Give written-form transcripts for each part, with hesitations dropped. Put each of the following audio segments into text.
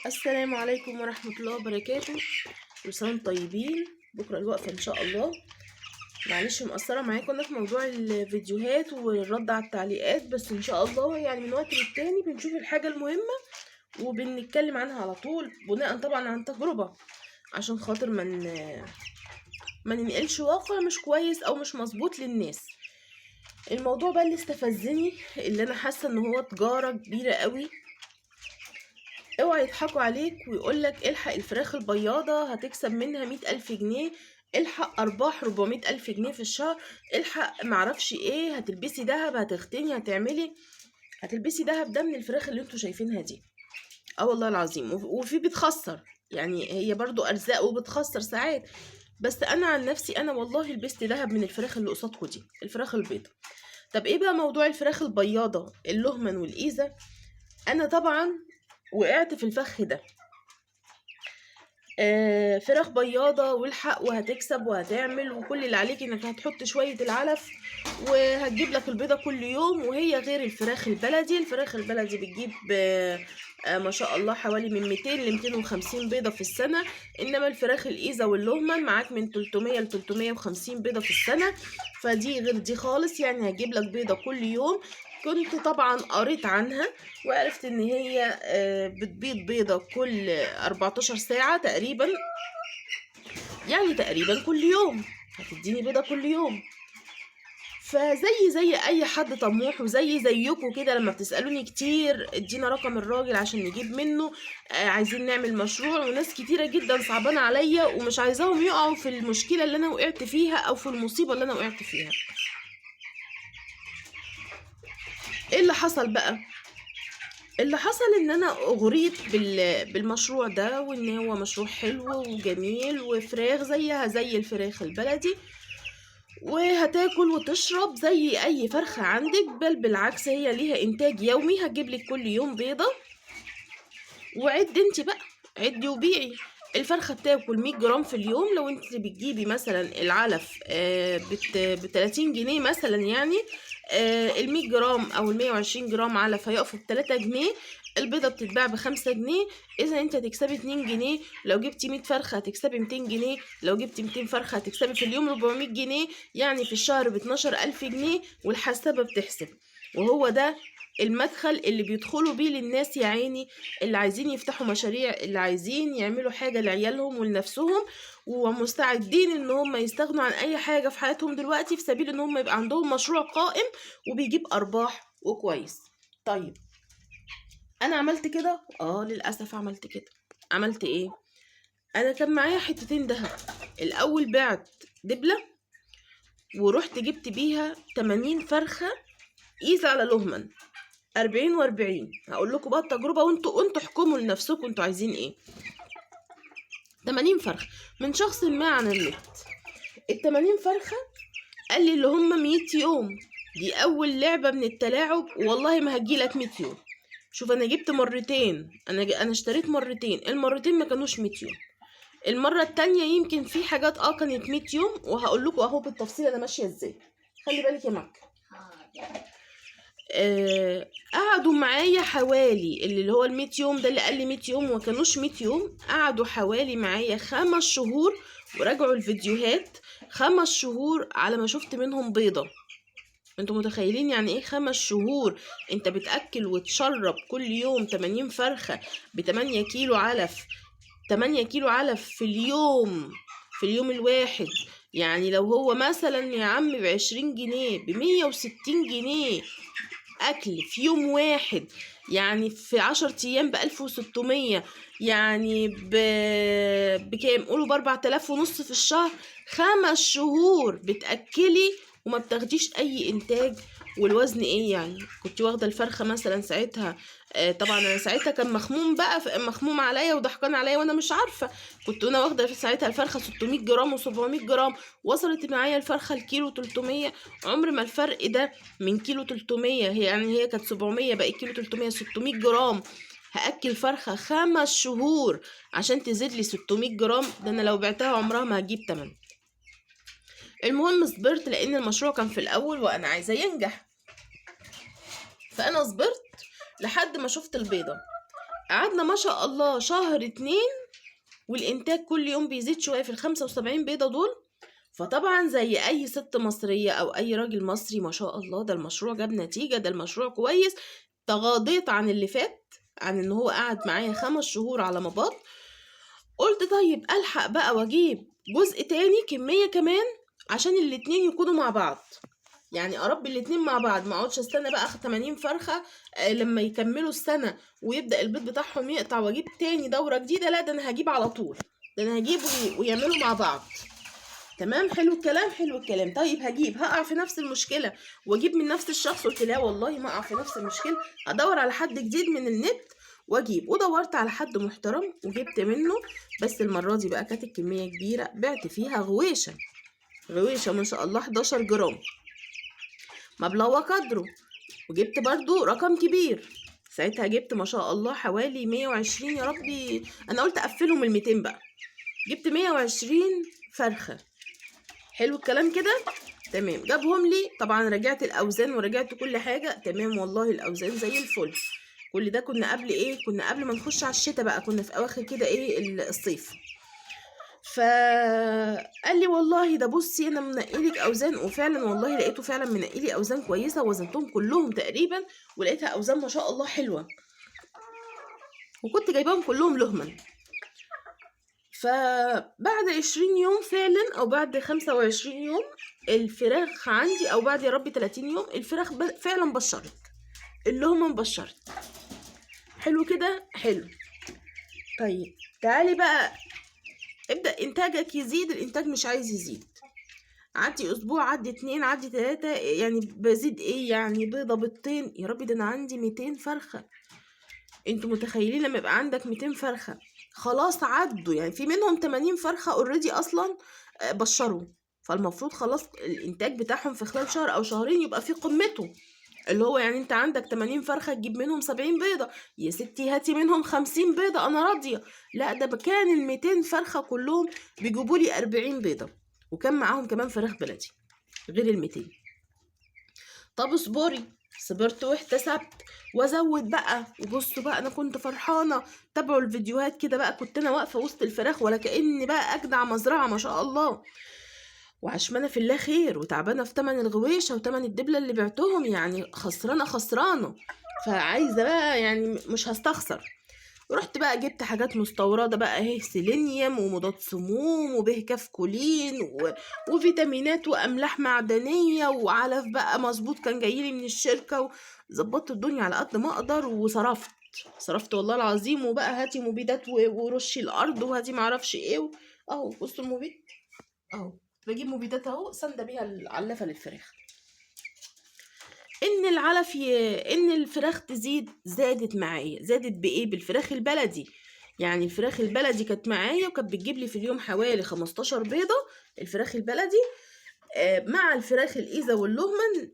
السلام عليكم ورحمة الله وبركاته. كل سنة وانتم طيبين. بكرة الوقفة إن شاء الله. معلش مقصرة معاكم أنا في موضوع الفيديوهات والرد على التعليقات، بس إن شاء الله يعني من وقت للتاني بنشوف الحاجة المهمة وبنتكلم عنها على طول، بناء طبعا عن تجربة، عشان خاطر ما ننقلش واقع مش كويس أو مش مظبوط للناس. الموضوع بقى اللي استفزني، اللي أنا حاسة إن هو تجارة كبيرة قوي. اوعى يضحكوا عليك ويقولك الحق الفراخ البياضة هتكسب منها 100,000 جنيه، الحق أرباح 400,000 جنيه في الشهر، الحق معرفش ايه، هتلبسي دهب، هتختني، هتلبسي دهب. ده من الفراخ اللي انتوا شايفينها دي. اه والله العظيم. وفي بتخسر، يعني هي برضو أرزاق وبتخسر ساعات. بس أنا عن نفسي أنا والله لبست دهب من الفراخ اللي قصادكوا دي، الفراخ البيضة. طب ايه بقى موضوع الفراخ البياضة اللهمن والإيزة؟ أنا طبعا وقعت في الفخ ده. فراخ بياضة والحق وهتكسب وهتعمل، وكل اللي عليك انك هتحط شوية العلف وهتجيب لك البيضة كل يوم. وهي غير الفراخ البلدي. الفراخ البلدي بتجيب ما شاء الله حوالي من 200 ل 250 بيضة في السنة، انما الفراخ الإيزة واللهمن معاك من 300 ل 350 بيضة في السنة. فدي غير دي خالص، يعني هتجيب لك بيضة كل يوم. كنت طبعا قريت عنها وعرفت ان هي بتبيض بيضة كل 14 ساعة تقريبا، يعني تقريبا كل يوم هتديني بيضة كل يوم. فزي اي حد طموح زيكم كده، لما بتسألوني كتير ادينا رقم الراجل عشان نجيب منه، عايزين نعمل مشروع، وناس كتيرة جدا صعبانة عليا ومش عايزاهم يقعوا في المشكلة اللي انا وقعت فيها او في المصيبة اللي انا وقعت فيها. ايه اللي حصل بقى؟ اللي حصل ان انا اغريت بالمشروع ده، وان هو مشروع حلو وجميل، وفراخ زيها زي الفراخ البلدي، وهتاكل وتشرب زي اي فرخة عندك، بل بالعكس هي ليها انتاج يومي، هتجيب لك كل يوم بيضة. وعد انت بقى، عدي وبيعي. الفرخة بتاكل 100 جرام في اليوم. لو انت بتجيبي مثلا العلف ب 30 جنيه مثلا، يعني ال 100 جرام او ال 120 جرام علف هيقفوا ب 3 جنيه. البيضة بتتباع ب5 جنيه. اذا انت هتكسبي 2 جنيه. لو جبتي 100 فرخة هتكسبي 200 جنيه. لو جبتي 200 فرخة هتكسبي في اليوم 400 جنيه، يعني في الشهر ب 12,000 جنيه. والحسابة بتحسب. وهو ده المدخل اللي بيدخلوا بيه للناس يا عيني، اللي عايزين يفتحوا مشاريع، اللي عايزين يعملوا حاجة لعيالهم ولنفسهم، ومستعدين ان هم يستغنوا عن اي حاجة في حياتهم دلوقتي في سبيل ان هم يبقى عندهم مشروع قائم وبيجيب ارباح وكويس. طيب انا عملت كده؟ للاسف عملت كده. عملت ايه؟ انا كان معايا حتتين دهب. الاول بعت دبلة ورحت جبت بيها 80 فرخة قيس على لهمن، 40 و40. هقول لكم بقى التجربة وانتوا احكموا لنفسكم انتوا عايزين ايه. 80 فرخة من شخص ما على النت. ال80 فرخة قال لي اللي هم 100 يوم. دي اول لعبة من التلاعب، والله ما هجيلك 100 يوم. شوف انا جبت مرتين، انا اشتريت مرتين، المرتين ما كانوش 100 يوم. المرة التانية يمكن في حاجات كانت 100 يوم، وهقول لكم اهو بالتفصيل انا ماشية ازاي. خلي بالك يا مكة. قعدوا معايا حوالي اللي هو ال100 يوم ده، اللي قال لي 100 يوم وما كانوش 100 يوم. قعدوا حوالي معايا 5 شهور، وراجعوا الفيديوهات. 5 شهور على ما شفت منهم بيضة. انتوا متخيلين يعني ايه 5 شهور؟ انت بتأكل وتشرب كل يوم 80 فرخة ب8 كيلو علف. 8 كيلو علف في اليوم، في اليوم الواحد. يعني لو هو مثلا يا عم ب20 جنيه، ب160 جنيه أكل في يوم واحد، يعني في 10 أيام ب1600، يعني بكام؟ قولوا ب4000 ونص في الشهر. 5 شهور بتأكلي وما بتاخديش أي إنتاج. والوزن إيه يعني؟ كنت واخدة الفرخة مثلا ساعتها، طبعا أنا ساعتها كان مخموم بقى، مخموم عليا وضحكان عليا وأنا مش عارفة. كنت أنا واخدة في ساعتها الفرخة 600 جرام و700 جرام. وصلت معايا الفرخة الكيلو 300. عمر ما الفرق ده من كيلو 300، هي كانت 700 بقى كيلو 300، 600 جرام. هأكل فرخة 5 شهور عشان تزيد لي 600 جرام؟ ده أنا لو بعتها عمرها ما هجيب تمن. المهم صبرت، لأن المشروع كان في الأول وأنا عايزة ينجح. فأنا صبرت لحد ما شفت البيضة. قعدنا ما شاء الله شهر 2 والإنتاج كل يوم بيزيد شوية في ال75 بيضة دول. فطبعا زي أي ست مصرية أو أي راجل مصري ما شاء الله ده المشروع جاب نتيجة، ده المشروع كويس. تغاضيت عن اللي فات، عن إن هو قعد معايا 5 شهور على ما باض. قلت طيب ألحق بقى وأجيب جزء تاني كمية كمان عشان الاتنين يكونوا مع بعض، يعني اربي الاتنين مع بعض، ما اقعدش استنى بقى 80 فرخه لما يكملوا السنه ويبدا البيض بتاعهم يقطع واجيب تاني دوره جديده. لا ده انا هجيب على طول، ده انا هجيب ويعملوا مع بعض. تمام، حلو الكلام حلو الكلام. طيب هجيب هقع في نفس المشكله واجيب من نفس الشخص؟ قلت لا والله ما اقع في نفس المشكله، ادور على حد جديد من النت واجيب. ودورت على حد محترم وجبت منه، بس المره دي بقى كانت الكميه كبيره، بعت فيها غويشه ما شاء الله 11 جرام مبلغ وقدره. وجبت برضو رقم كبير، ساعتها جبت ما شاء الله حوالي 120. يا ربي انا قلت اقفلهم 200 بقى، جبت 120 فرخة. حلو الكلام كده، تمام. جابهم لي طبعا، رجعت الاوزان ورجعت كل حاجة تمام، والله الاوزان زي الفل. كل ده كنا قبل ايه؟ كنا قبل ما نخش على الشتاء بقى، كنا في اواخر كده ايه الصيف. فقال لي والله ده بصي انا منقيلك اوزان، وفعلا والله لقيته فعلا منقيلي اوزان كويسه، وزنتهم كلهم تقريبا ولقيتها اوزان ما شاء الله حلوه، وكنت جايباهم كلهم لهما. فبعد 20 يوم فعلا، او بعد 25 يوم الفراخ عندي، او بعد يا ربي 30 يوم الفراخ فعلا بشرت، اللهمه بشرت. حلو كده، حلو. طيب تعالي بقى ابدأ انتاجك يزيد. الانتاج مش عايز يزيد، عدي اسبوع، عدي 2، عدي 3، يعني بزيد ايه يعني؟ بيضة بيضتين؟ يا ربي ده انا عندي 200 فرخة. انتوا متخيلين لما يبقى عندك 200 فرخة خلاص عدوا، يعني في منهم 80 فرخة اوريدي اصلا بشروا، فالمفروض خلاص الانتاج بتاعهم في خلال شهر او شهرين يبقى في قمته، اللي هو يعني انت عندك 80 فرخة تجيب منهم 70 بيضة، يا ستي هاتي منهم 50 بيضة انا راضية. لا ده كان ال 200 فرخة كلهم بيجيبوا لي 40 بيضة، وكان معاهم كمان فراخ بلدي غير ال 200. طب اصبري، صبرت واحتسبت وازود بقى. وبصوا بقى انا كنت فرحانه، تابعوا الفيديوهات كده بقى، كنت انا واقفه وسط الفراخ ولا كاني بقى اجدع مزرعه ما شاء الله، وعشمانه في الله خير، وتعبانه في تمن الغويشه وتمن الدبله اللي بعتهم، يعني خسرانه. فعايزه بقى يعني مش هستخسر. ورحت بقى جبت حاجات مستوردة بقى اهي، سيلينيوم ومضاد سموم وبهكاف كولين وفيتامينات وأملاح معدنية وعلف بقى مظبوط كان جايلي من الشركة، وظبطت الدنيا على قد ما أقدر، وصرفت والله العظيم. وبقى هاتي مبيدات ورشي الأرض، وهاتي معرفش ايه اهو بصوا المبيد اهو، بجيب مبيدات اهو ساندة بيها العلفة للفراخ. ان الفراخ تزيد، زادت معايا. زادت بايه؟ بالفراخ البلدي. يعني الفراخ البلدي كانت معايا وكانت بتجيب لي في اليوم حوالي 15 بيضه، الفراخ البلدي مع الفراخ الايزا واللهمن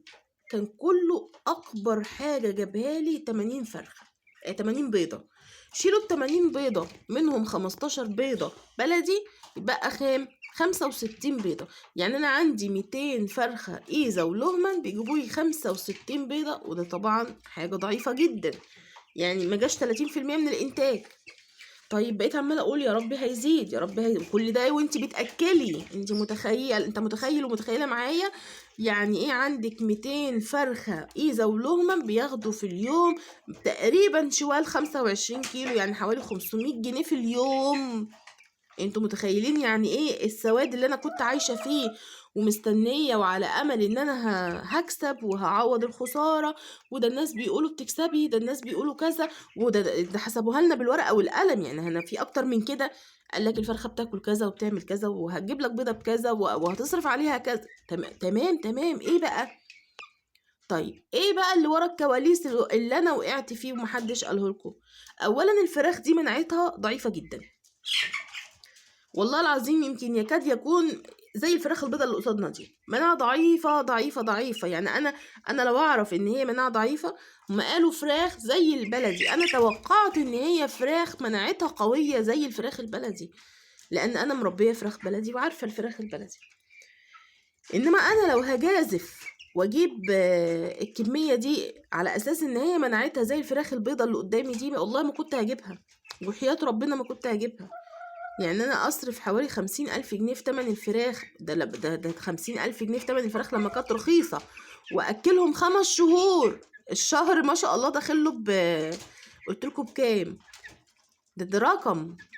كان كله اكبر حاجه جابها لي 80 فرخه 80 بيضه. شيلوا ال 80 بيضه منهم 15 بيضه بلدي، يبقى كام؟ 65 بيضة. يعني أنا عندي 200 فرخة إيزا ولهما بيجيبوا لي 65 بيضة، وده طبعا حاجة ضعيفة جدا، يعني ما جاش 30% من الإنتاج. طيب بقيت عمالة أقول يا رب هيزيد، يا رب هيزيد. كل ده وأنت بتأكلي، أنت متخيل ومتخيلة معايا يعني إيه؟ عندك 200 فرخة إيزا ولهما بياخدوا في اليوم تقريبا شوال 25 كيلو، يعني حوالي 500 جنيه في اليوم. انتوا متخيلين يعني ايه السواد اللي انا كنت عايشه فيه ومستنيه وعلى امل ان انا هكسب وهعوض الخساره؟ وده الناس بيقولوا بتكسبي، ده الناس بيقولوا كذا، ده حسبوها لنا بالورقه والقلم. يعني انا في اكتر من كده، قال لك الفرخه بتاكل كذا وبتعمل كذا وهتجيب لك بيضه بكذا وهتصرف عليها كذا. تمام ايه بقى؟ طيب ايه بقى اللي ورا الكواليس اللي انا وقعت فيه ومحدش قاله لكم؟ اولا الفراخ دي مناعتها ضعيفه جدا، والله العظيم يمكن يكاد يكون زي الفراخ البيضاء اللي قصادنا دي، مناعة ضعيفة. يعني أنا لو أعرف إن هي مناعة ضعيفة، هما قالوا فراخ زي البلدي، أنا توقعت إن هي فراخ مناعتها قوية زي الفراخ البلدي، لأن أنا مربية فراخ بلدي وعارفة الفراخ البلدي. إنما أنا لو هجازف واجيب الكميه دي على اساس ان هي مناعتها زي الفراخ البيضه اللي قدامي دي، والله ما كنت هجيبها، وحياة ربنا ما كنت هجيبها. يعني انا اصرف حوالي 50,000 جنيه في تمن الفراخ ده 50,000 جنيه في تمن الفراخ لما كانت رخيصه، واكلهم 5 شهور. الشهر ما شاء الله داخله قلت لكم بكام؟ ده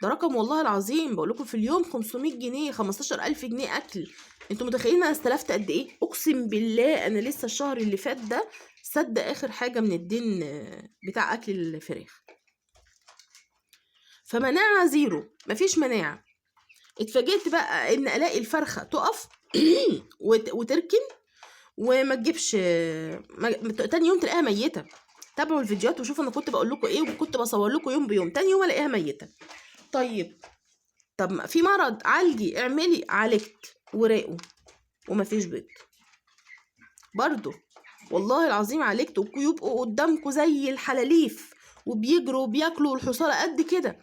رقم والله العظيم، بقول لكم في اليوم 500 جنيه، 15,000 جنيه اكل. انتوا متخيلين انا استلفت قد ايه؟ اقسم بالله انا لسه الشهر اللي فات ده سد اخر حاجه من الدين بتاع اكل الفراخ. فمناعه زيرو، مفيش مناعه. اتفاجئت بقى ان الاقي الفرخه تقف وتركن وما تجيبش، تاني يوم تلاقيها ميته. تابعوا الفيديوهات وشوفوا انا كنت بقول لكم ايه، وكنت بصور لكم يوم بيوم، تاني يوم الاقيها ميته. طب في مرض عالجي، اعملي، عالجت وراقوا ومفيش بيض برضو، والله العظيم عالجت، ويبقوا قدامكم زي الحلاليف وبيجروا وبياكلوا، والحصاله قد كده.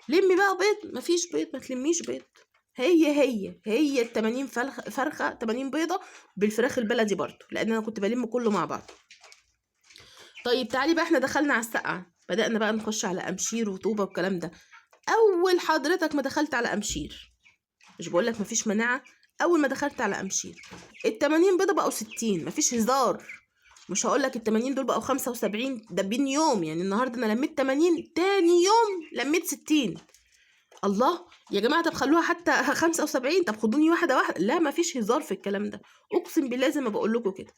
لمي بقى بيض، مفيش بيض، ما تلميش بيض. هي ال 80 فرخه 80 بيضه بالفراخ البلدي برضو، لان انا كنت بلم كله مع بعض. طيب تعالي بقى، احنا دخلنا على السقعه، بدأنا بقى نخش على امشير وطوبه والكلام ده. اول حضرتك ما دخلت على امشير، مش بقولك مفيش مناعه، اول ما دخلت على امشير ال80 بيضه بقوا 60، مفيش هزار. مش هقولك ال80 دول بقوا 75 ده بين يوم، يعني النهارده انا لميت 80، تاني يوم لميت 60. الله يا جماعه، طب خلوها حتى 75، طب خدوني واحده واحده. لا مفيش هزار في الكلام ده، اقسم بالله زي ما بقول لكم كده.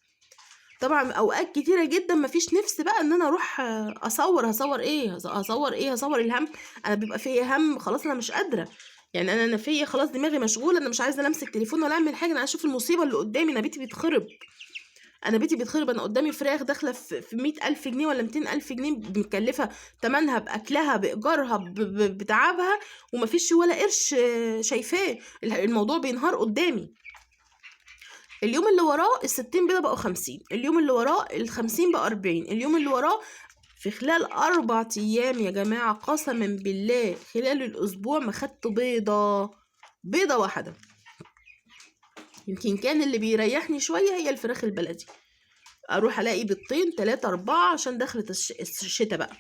طبعا اوقات كتيره جدا مفيش نفس بقى ان انا اروح هصور ايه، هصور الهم. انا بيبقى فيا هم خلاص، انا مش قادره. يعني انا فيا خلاص دماغي مشغوله، انا مش عايزه امسك تليفون ولا اعمل حاجه، انا اشوف المصيبه اللي قدامي. انا بيتي بيتخرب، انا قدامي فراخ داخله في 100,000 جنيه ولا 200,000 جنيه، مكلفه تمنها باكلها بايجارها بتعبها، ومفيش ولا قرش شايفاه. الموضوع بينهار قدامي. اليوم اللي وراه ال60 بيضة بقوا 50، اليوم اللي وراه ال50 بقوا 40، اليوم اللي وراه في خلال 4 أيام يا جماعة، قسما بالله خلال الأسبوع ما خدت بيضة واحدة. يمكن كان اللي بيريحني شوية هي الفراخ البلدي، أروح ألاقي بيضتين 3 4 عشان دخلت الشتا بقى.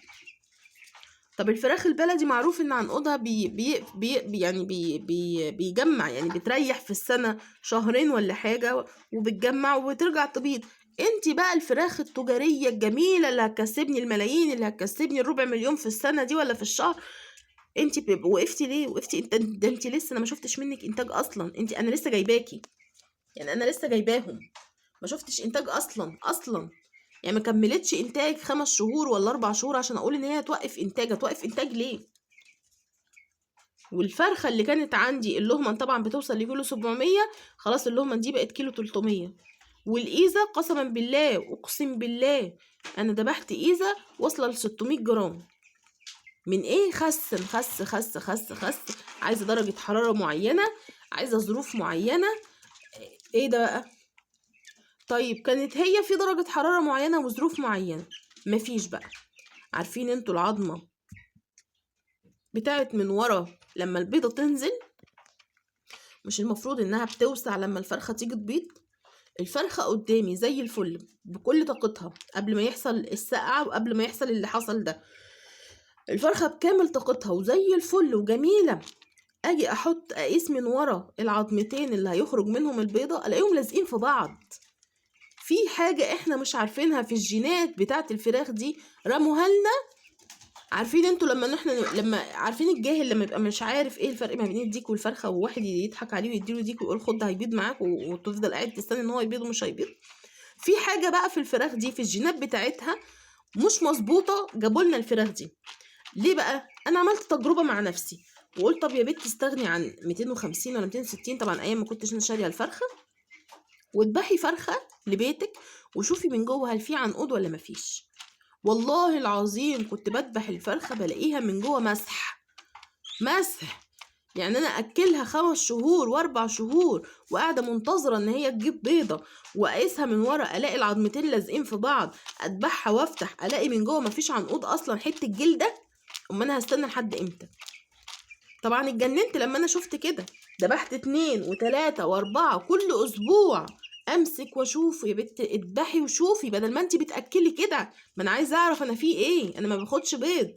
طب الفراخ البلدي معروف ان عنقودها بيجمع، يعني بتريح في السنة شهرين ولا حاجة وبتجمع وترجع تبيض. انتي بقى الفراخ التجارية الجميلة اللي هتكسبني الملايين، اللي هتكسبني ال250,000 في السنة دي ولا في الشهر، انتي وقفتي ليه؟ وقفتي انتي لسه، انا ما شفتش منك انتاج اصلا. انا لسه جايباكي، يعني انا لسه جايباهم، ما شفتش انتاج اصلا. يعني ما كملتش انتاج 5 شهور ولا 4 شهور عشان اقول ان هي هتوقف انتاج ليه؟ والفرخه اللي كانت عندي اللهمن طبعا بتوصل لكيلو 700، خلاص اللهمن دي بقت كيلو 300. والايزه قسما بالله اقسم بالله انا ذبحت ايزه واصله ل 600 جرام. من ايه؟ خس. عايزه درجه حراره معينه، عايزه ظروف معينه. ايه ده بقى؟ طيب كانت هي في درجة حرارة معينة وظروف معينة، مفيش بقى. عارفين انتوا العظمة بتاعت من ورا لما البيضة تنزل، مش المفروض انها بتوسع لما الفرخة تيجي تبيض؟ الفرخة قدامي زي الفل بكل طاقتها قبل ما يحصل السقعة وقبل ما يحصل اللي حصل ده، الفرخة بكامل طاقتها وزي الفل وجميلة. اجي اقيس من ورا العظمتين اللي هيخرج منهم البيضة، الاقيهم لازقين في بعض. في حاجة احنا مش عارفينها في الجينات بتاعت الفراخ دي، رموها لنا. عارفين انتوا لما عارفين الجاهل لما يبقى مش عارف ايه الفرق ما بين الديك والفرخة، وواحد يضحك عليه ويديله ديك ويقول خد ده هيبيض معاك، وتفضل قاعد تستني ان هو يبيض ومش هيبيض. في حاجة بقى في الفراخ دي في الجينات بتاعتها مش مظبوطة، جابوا لنا الفراخ دي. ليه بقى؟ انا عملت تجربة مع نفسي وقلت طب يا بنت استغني عن 250 ولا 260، طبعا ايام ما كنتش انا شاريه الفرخة، واذبحي فرخة لبيتك وشوفي من جوه هل في عنقود ولا مفيش. والله العظيم كنت بذبح الفرخة بلاقيها من جوه مسح. يعني انا اكلها 5 شهور و4 شهور وقاعدة منتظرة ان هي تجيب بيضة، واقيسها من ورا الاقي العظمتين لازقين في بعض، اذبحها وافتح الاقي من جوه مفيش عنقود اصلا، حتة جلدة. انا هستنى لحد امتى؟ طبعا اتجننت لما انا شفت كده. ذبحت 2 و3 و4 كل اسبوع امسك واشوف يا بت اذبحي وشوفي بدل ما انت بتاكلي كده، ما انا عايزه اعرف انا في ايه، انا ما باخدش بيض.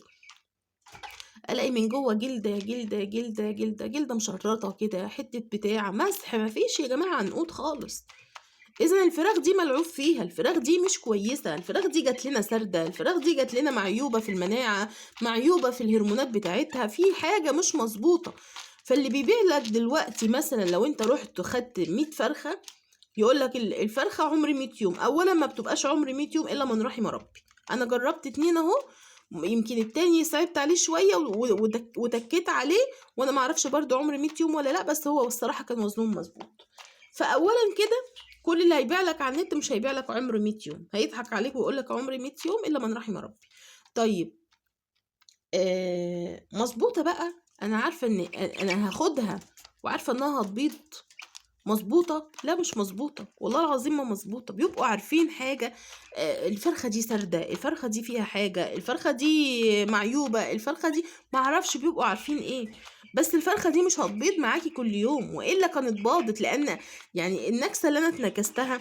الاقي من جوه جلده جلده جلده جلده جلده مشرطه كده، حته بتاع مسح، ما فيش يا جماعه عنقود خالص. اذا الفراخ دي ملعوب فيها، الفراخ دي مش كويسه، الفراخ دي جات لنا سارده، الفراخ دي جات لنا معيوبه في المناعه، معيوبه في الهرمونات بتاعتها، في حاجه مش مظبوطه. فاللي بيبيع لك دلوقتي مثلا لو انت رحت خدت 100 فرخه، يقول لك الفرخه عمر 100 يوم. اولا ما بتبقاش عمر 100 يوم الا من رحم ربي. انا جربت 2 اهو، يمكن التاني صعبت عليه شويه وتكيت عليه، وانا ما اعرفش برضو عمر 100 يوم ولا لا، بس هو الصراحه كان وزنهم مظبوط. فاولا كده كل اللي هيبيع لك على النت مش هيبيع لك عمر 100 يوم، هيضحك عليك ويقول لك عمر 100 يوم الا من رحم ربي. طيب مظبوطه بقى، انا عارفه ان انا هاخدها وعارفه انها هتبيض مظبوطه؟ لا مش مظبوطه، والله العظيم ما مظبوطه. بيبقوا عارفين حاجه، الفرخه دي سارده، الفرخه دي فيها حاجه، الفرخه دي معيوبه، الفرخه دي ما اعرفش بيبقوا عارفين ايه. بس الفرخه دي مش هتبيض معاكي كل يوم، والا كانت باضت. لان يعني النكسه اللي انا اتنكستها،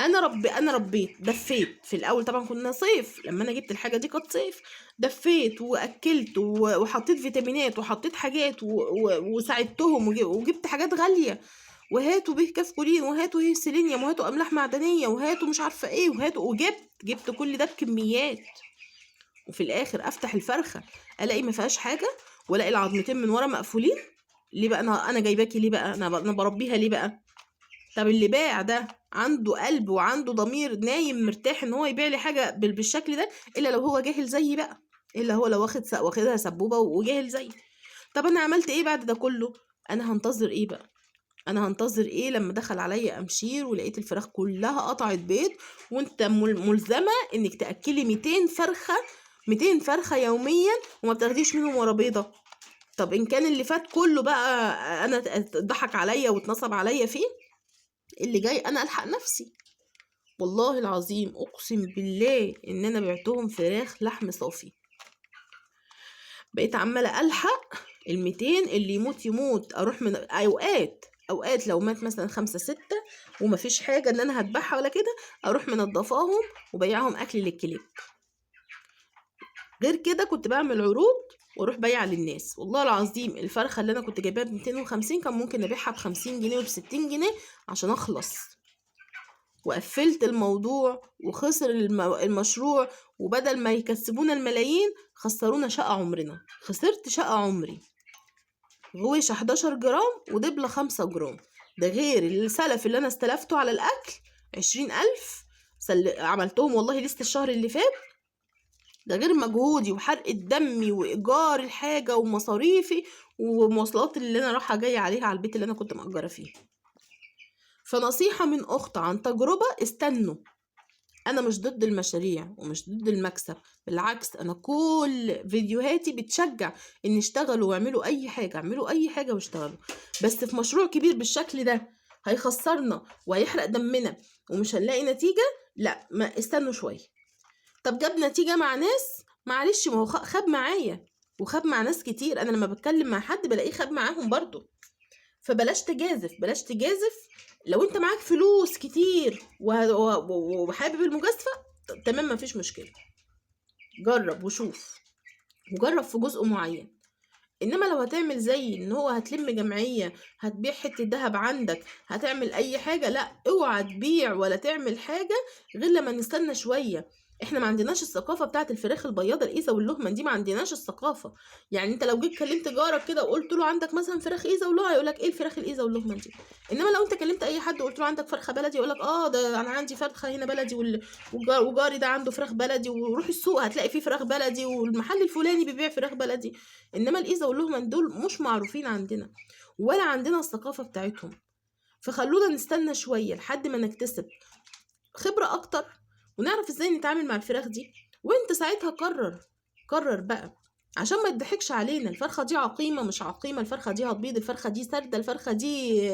انا ربيت دفيت في الاول، طبعا كنا صيف لما انا جبت الحاجه دي كانت صيف، دفيت واكلت وحطيت فيتامينات وحطيت حاجات وساعدتهم وجبت حاجات غاليه، وهاتوا به كافكولين، وهاتوا هي سيلينيوم، وهاتوا املاح معدنيه، وهاتوا مش عارفه ايه، وهاتوا، جبت كل ده بكميات. وفي الاخر افتح الفرخه الاقي ما فيهاش حاجه، والاقي العظمتين من ورا مقفولين. ليه بقى انا جايباكي ليه بقى؟ انا بربيها ليه بقى؟ طب اللي باع ده عنده قلب وعنده ضمير نايم مرتاح ان هو يبيع لي حاجه بالشكل ده؟ الا لو هو جاهل زيي بقى، الا هو لو واخدها سبوبه وجاهل زيي. طب انا عملت ايه بعد ده كله؟ انا هنتظر ايه بقى؟ انا هنتظر ايه لما دخل عليا امشير ولقيت الفراخ كلها قطعت بيض، وانت ملزمه انك تاكلي 200 فرخه، 200 فرخه يوميا وما بتاخديش منهم ورا بيضه؟ طب ان كان اللي فات كله بقى انا اتضحك عليا واتنصب عليا فيه، اللي جاي انا الحق نفسي. والله العظيم اقسم بالله ان انا بعتهم فراخ لحم صافي، بقيت عماله الحق ال200، اللي يموت يموت، اروح من اوقات لو مات مثلا 5 6 ومفيش حاجه ان انا هذبحها ولا كده، اروح منضفاهم وبيعهم اكل للكلاب. غير كده كنت بعمل عروض واروح بيع للناس. والله العظيم الفرخه اللي انا كنت جايباها ب 250 كان ممكن ابيعها ب50 جنيه وب60 جنيه عشان اخلص. وقفلت الموضوع وخسر المشروع، وبدل ما يكسبونا الملايين خسرونا شقة عمرنا، خسرت شقة عمري. غويشة 11 جرام ودبلة 5 جرام، ده غير السلف اللي أنا استلفته على الأكل 20,000 عملتهم والله لسه الشهر اللي فات، ده غير مجهودي وحرق دمي وإيجار الحاجة ومصاريفي ومواصلات اللي أنا رايحة جاية عليها على البيت اللي أنا كنت مأجرة فيه. فنصيحة من أخت عن تجربة، استنوا. أنا مش ضد المشاريع ومش ضد المكسب، بالعكس أنا كل فيديوهاتي بتشجع إن اشتغلوا واعملوا أي حاجة، اعملوا أي حاجة واشتغلوا. بس في مشروع كبير بالشكل ده هيخسرنا وهيحرق دمنا ومش هنلاقي نتيجة، لا، ما استنوا شوية. طب جاب نتيجة مع ناس، معلش، ما هو خاب معايا وخاب مع ناس كتير، أنا لما بتكلم مع حد بلاقيه خاب معاهم برضو. فبلاش تجازف، بلاش تجازف. لو انت معاك فلوس كتير وحابب المجازفة، تمام، مفيش مشكلة، جرب وشوف، وجرب في جزء معين. انما لو هتعمل زي ان هو هتلم جمعية، هتبيع حتة دهب عندك، هتعمل اي حاجة، لا، اوعى تبيع ولا تعمل حاجة غير لما نستنى شوية. احنا ما عندناش الثقافة بتاعت الفراخ البياضة الإيزة واللهمة دي، ما عندناش الثقافة. يعني انت لو جيت كلمت جارك كده وقلت له عندك مثلا فراخ إيزة واللهمة، هيقول لك ايه الفراخ الإيزة واللهمة دي؟ انما لو انت كلمت اي حد وقلت له عندك فرخة بلدي، يقول لك ده انا عندي فرخة هنا بلدي وجاري ده عنده فراخ بلدي، وروح السوق هتلاقي فيه فراخ بلدي، والمحل الفلاني بيبيع فراخ بلدي. انما الإيزة واللهمة دول مش معروفين عندنا، ولا عندنا الثقافة بتاعتهم. فخلونا نستنى شوية لحد ما نكتسب خبرة أكتر ونعرف ازاي نتعامل مع الفراخ دي، وانت ساعتها قرر بقى، عشان ما يضحكش علينا. الفرخة دي عقيمة مش عقيمة، الفرخة دي هتبيض، الفرخة دي سردة، الفرخة دي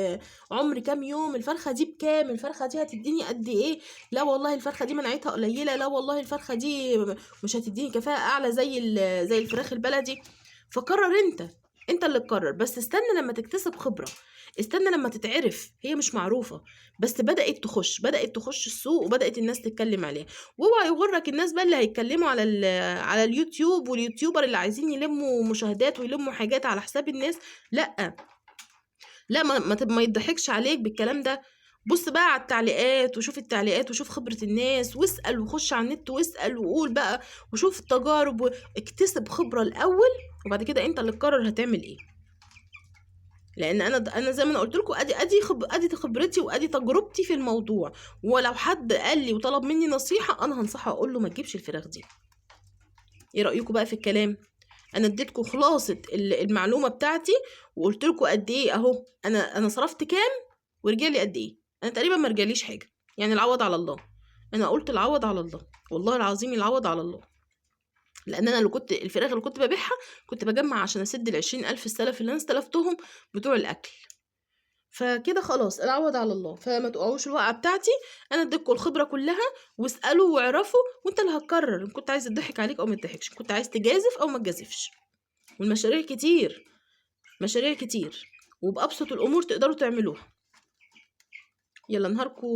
عمر كام يوم، الفرخة دي بكام، الفرخة دي هتديني قد ايه، لا والله الفرخة دي مناعتها قليلة، لا والله الفرخة دي مش هتديني كفاءة أعلى زي الفراخ البلدي. فقرر انت، انت اللي تقرر، بس استنى لما تكتسب خبرة، استنى لما تتعرف، هي مش معروفة بس بدأت تخش السوق وبدأت الناس تتكلم عليها. واوعى يغرك الناس بقى اللي هيتكلموا على اليوتيوب، واليوتيوبر اللي عايزين يلموا مشاهدات ويلموا حاجات على حساب الناس. لا لا، ما يضحكش عليك بالكلام ده. بص بقى على التعليقات، وشوف التعليقات، وشوف خبرة الناس، واسأل، وخش على النت واسأل وقول بقى، وشوف التجارب، واكتسب خبرة الأول، وبعد كده انت اللي تقرر هتعمل ايه. لان انا زي ما انا قلت لكم، ادي خبرتي وادي تجربتي في الموضوع. ولو حد قال لي وطلب مني نصيحة، انا هنصحه اقول له ما تجيبش الفراخ دي. ايه رأيكم بقى في الكلام؟ انا اديتكم خلاصة المعلومة بتاعتي، وقلت لكم قد ايه اهو، انا صرفت كام ورجع لي قد ايه. انا تقريبا ما رجعليش حاجة، يعني العوض على الله. انا قلت العوض على الله، والله العظيم العوض على الله. لان انا الفراخ اللي كنت ببيعها كنت بجمع عشان اسد ال20,000 السلف اللي انا استلفتهم بتوع الاكل. فكده خلاص العوض على الله، فما تقعوش الوقعه بتاعتي. انا اديتكم الخبره كلها، واسالوا واعرفوا، وانت اللي هتقرر ان كنت عايز تضحك عليك او ما تضحكش، كنت عايز تجازف او ما تجازفش. والمشاريع كتير، مشاريع كتير، وبأبسط الأمور تقدروا تعملوها. يلا نهاركم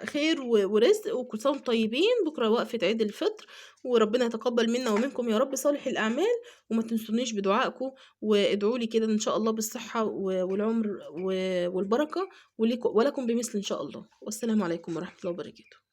خير ورزق، وكل سنة وانتم طيبين. بكرة وقفة عيد الفطر، وربنا يتقبل منا ومنكم يا رب صالح الأعمال. وما تنسونيش بدعائكم، وادعوا لي كده إن شاء الله بالصحة والعمر والبركة، ولكم بمثل إن شاء الله. والسلام عليكم ورحمة الله وبركاته.